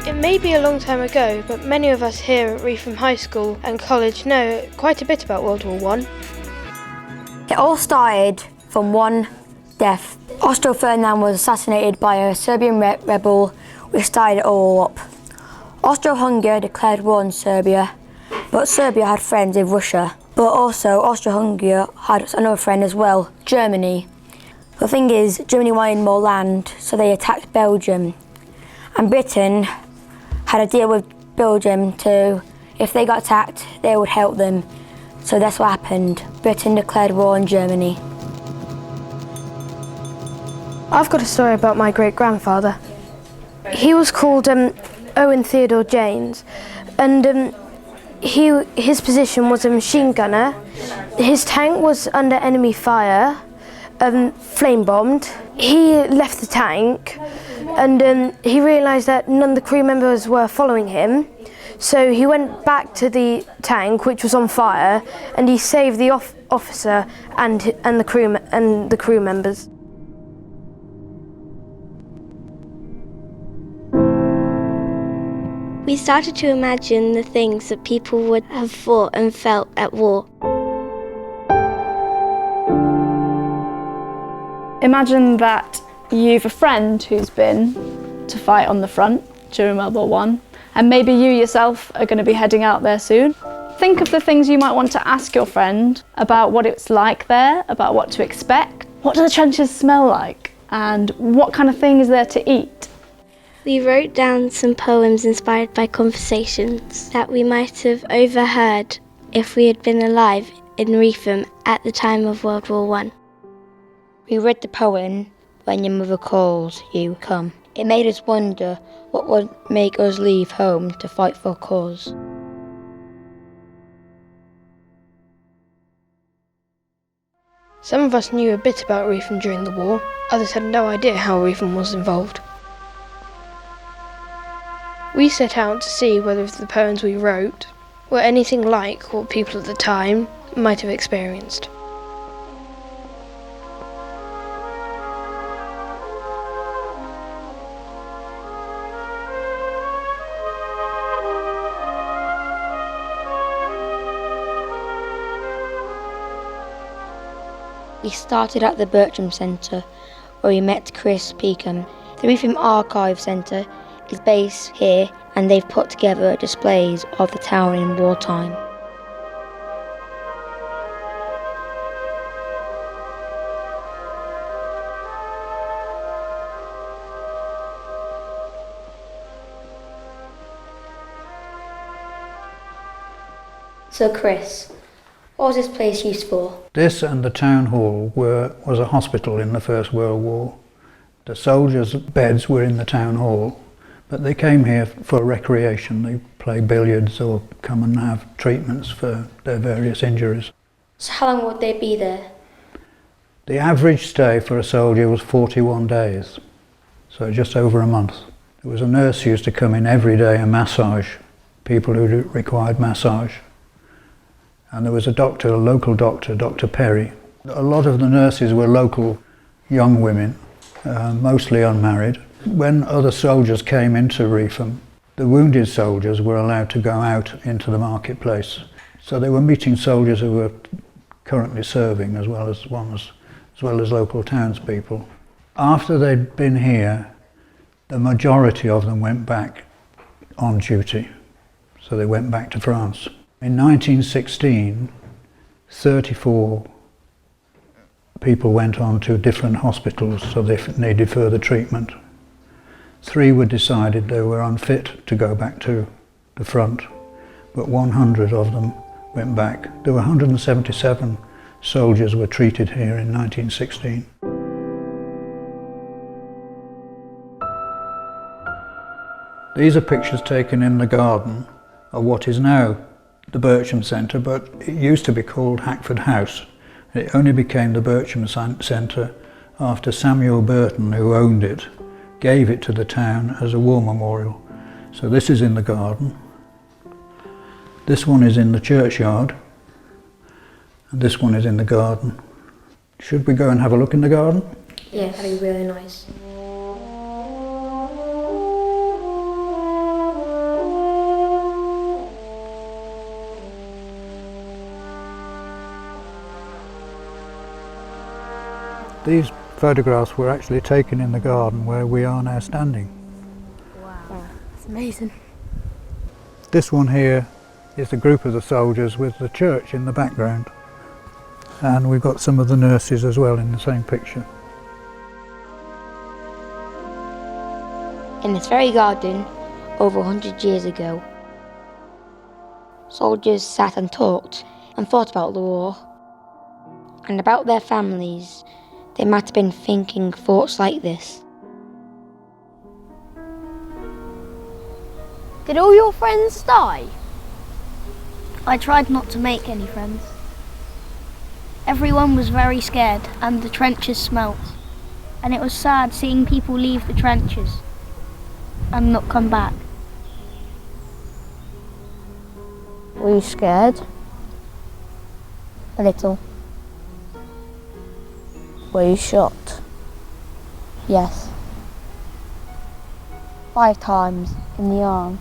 It may be a long time ago, but many of us here at Reepham High School and College know quite a bit about World War I. It all started from one death. Austro Ferdinand was assassinated by a Serbian rebel, which started it all up. Austro-Hungary declared war on Serbia, but Serbia had friends in Russia. But also Austro-Hungary had another friend as well, Germany. The thing is, Germany wanted more land, so they attacked Belgium. And Britain had a deal with Belgium to, if they got attacked, they would help them. So that's what happened. Britain declared war on Germany. I've got a story about my great-grandfather. He was called Owen Theodore James, and his position was a machine gunner. His tank was under enemy fire, flame bombed. He left the tank, and he realised that none of the crew members were following him. So he went back to the tank, which was on fire, and he saved the officer and the crew members. We started to imagine the things that people would have thought and felt at war. Imagine that you've a friend who's been to fight on the front during World War I, and maybe you yourself are going to be heading out there soon. Think of the things you might want to ask your friend about what it's like there, about what to expect. What do the trenches smell like? And what kind of thing is there to eat? We wrote down some poems inspired by conversations that we might have overheard if we had been alive in Reepham at the time of World War I. We read the poem, When Your Mother Calls You Come. It made us wonder what would make us leave home to fight for a cause. Some of us knew a bit about Reepham during the war, others had no idea how Reepham was involved. We set out to see whether the poems we wrote were anything like what people at the time might have experienced. We started at the Bircham Centre, where we met Chris Peakome. The Reepham Archive Centre is based here, and they've put together displays of the town in wartime. So Chris, what was this place used for? This and the town hall was a hospital in the First World War. The soldiers' beds were in the town hall, but they came here for recreation. They play billiards or come and have treatments for their various injuries. So how long would they be there? The average stay for a soldier was 41 days, so just over a month. There was a nurse who used to come in every day and massage people who required massage. And there was a doctor, a local doctor, Dr. Perry. A lot of the nurses were local young women, mostly unmarried. When other soldiers came into Reepham, the wounded soldiers were allowed to go out into the marketplace. So they were meeting soldiers who were currently serving as well as local townspeople. After they'd been here, the majority of them went back on duty. So they went back to France. In 1916, 34 people went on to different hospitals, so they needed further treatment. 3 were decided they were unfit to go back to the front, but 100 of them went back. There were 177 soldiers were treated here in 1916. These are pictures taken in the garden of what is now the Bircham Centre, but it used to be called Hackford House. It only became the Bircham Centre after Samuel Burton, who owned it, gave it to the town as a war memorial. So this is in the garden, this one is in the churchyard, and this one is in the garden. Should we go and have a look in the garden? Yeah, that'd be really nice. These photographs were actually taken in the garden where we are now standing. Wow, that's amazing. This one here is a group of the soldiers with the church in the background. And we've got some of the nurses as well in the same picture. In this very garden, over 100 years ago, soldiers sat and talked and thought about the war and about their families. They might have been thinking thoughts like this. Did all your friends die? I tried not to make any friends. Everyone was very scared and the trenches smelt. And it was sad seeing people leave the trenches and not come back. Were you scared? A little. Were you shot? Yes. 5 times in the arm.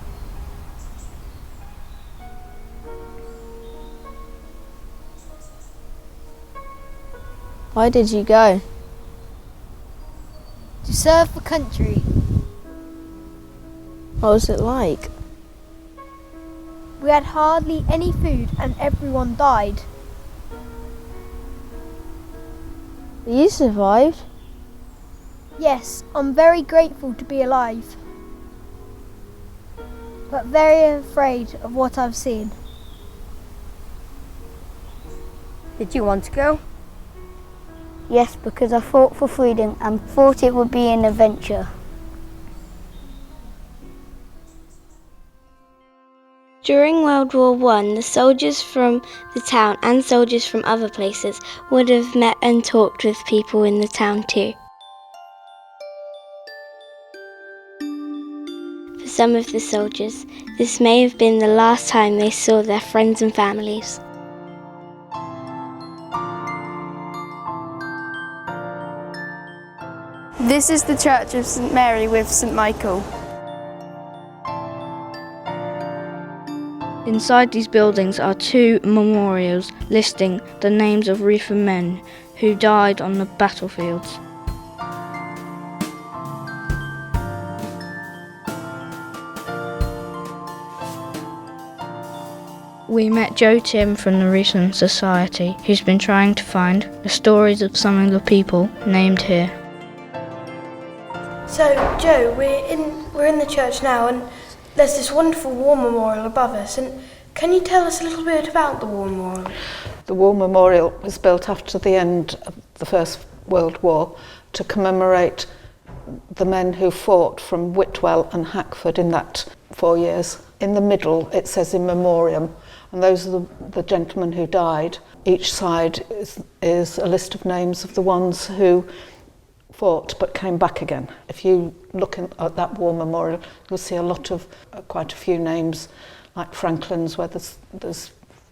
Why did you go? To serve the country. What was it like? We had hardly any food and everyone died. You survived? Yes, I'm very grateful to be alive, but very afraid of what I've seen. Did you want to go? Yes, because I fought for freedom and thought it would be an adventure. During World War I, the soldiers from the town and soldiers from other places would have met and talked with people in the town too. For some of the soldiers, this may have been the last time they saw their friends and families. This is the Church of St Mary with St Michael. Inside these buildings are 2 memorials listing the names of Reepham men who died on the battlefields. We met Joe Tim from the Reepham Society, who's been trying to find the stories of some of the people named here. So, Joe, we're in the church now, and there's this wonderful war memorial above us. And can you tell us a little bit about the war memorial? The war memorial was built after the end of the First World War to commemorate the men who fought from Whitwell and Hackford in that 4 years. In the middle it says in memoriam, and those are the gentlemen who died. Each side is a list of names of the ones who fought but came back again. If you look at that war memorial, you'll see a lot of quite a few names, like Franklin's, where there's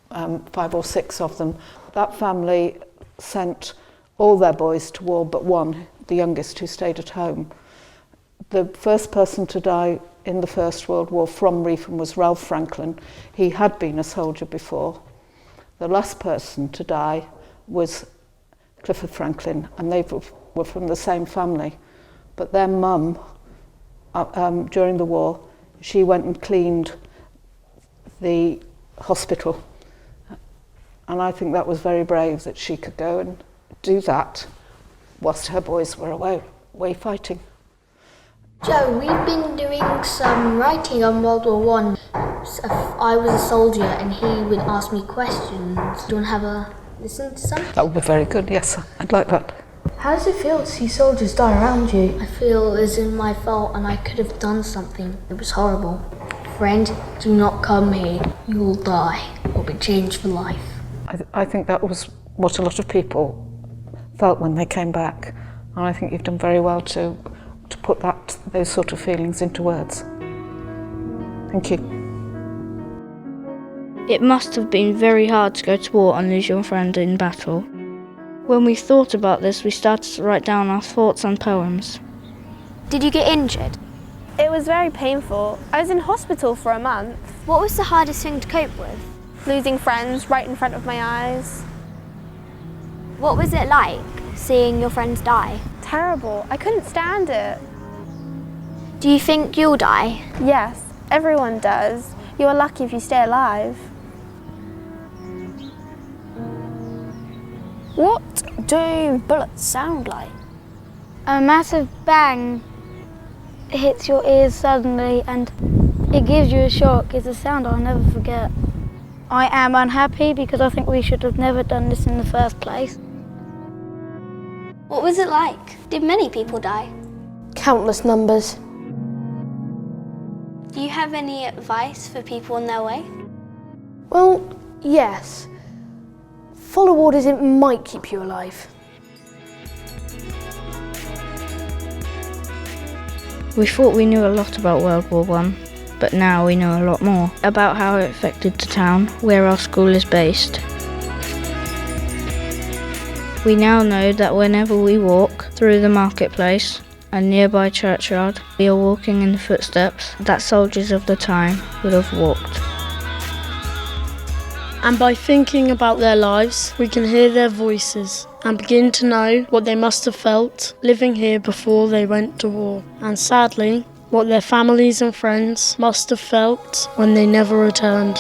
5 or 6 of them. That family sent all their boys to war but one, the youngest, who stayed at home. The first person to die in the First World War from Reepham was Ralph Franklin. He had been a soldier before. The last person to die was Clifford Franklin, and they were from the same family. But their mum, during the war, she went and cleaned the hospital. And I think that was very brave that she could go and do that whilst her boys were away fighting. Joe, we've been doing some writing on World War I. I was a soldier and he would ask me questions. Do you want to have a listen to some? That would be very good, yes, I'd like that. How does it feel to see soldiers die around you? I feel it was my fault and I could have done something. It was horrible. Friend, do not come here. You will die. You'll be changed for life. I think that was what a lot of people felt when they came back. And I think you've done very well to put those sort of feelings into words. Thank you. It must have been very hard to go to war and lose your friend in battle. When we thought about this, we started to write down our thoughts and poems. Did you get injured? It was very painful. I was in hospital for a month. What was the hardest thing to cope with? Losing friends right in front of my eyes. What was it like seeing your friends die? Terrible. I couldn't stand it. Do you think you'll die? Yes, everyone does. You are lucky if you stay alive. What do bullets sound like? A massive bang hits your ears suddenly and it gives you a shock. It's a sound I'll never forget. I am unhappy because I think we should have never done this in the first place. What was it like? Did many people die? Countless numbers. Do you have any advice for people on their way? Well, yes. Follow orders, it might keep you alive. We thought we knew a lot about World War I, but now we know a lot more about how it affected the town where our school is based. We now know that whenever we walk through the marketplace and nearby churchyard, we are walking in the footsteps that soldiers of the time would have walked. And by thinking about their lives, we can hear their voices and begin to know what they must have felt living here before they went to war. And sadly, what their families and friends must have felt when they never returned.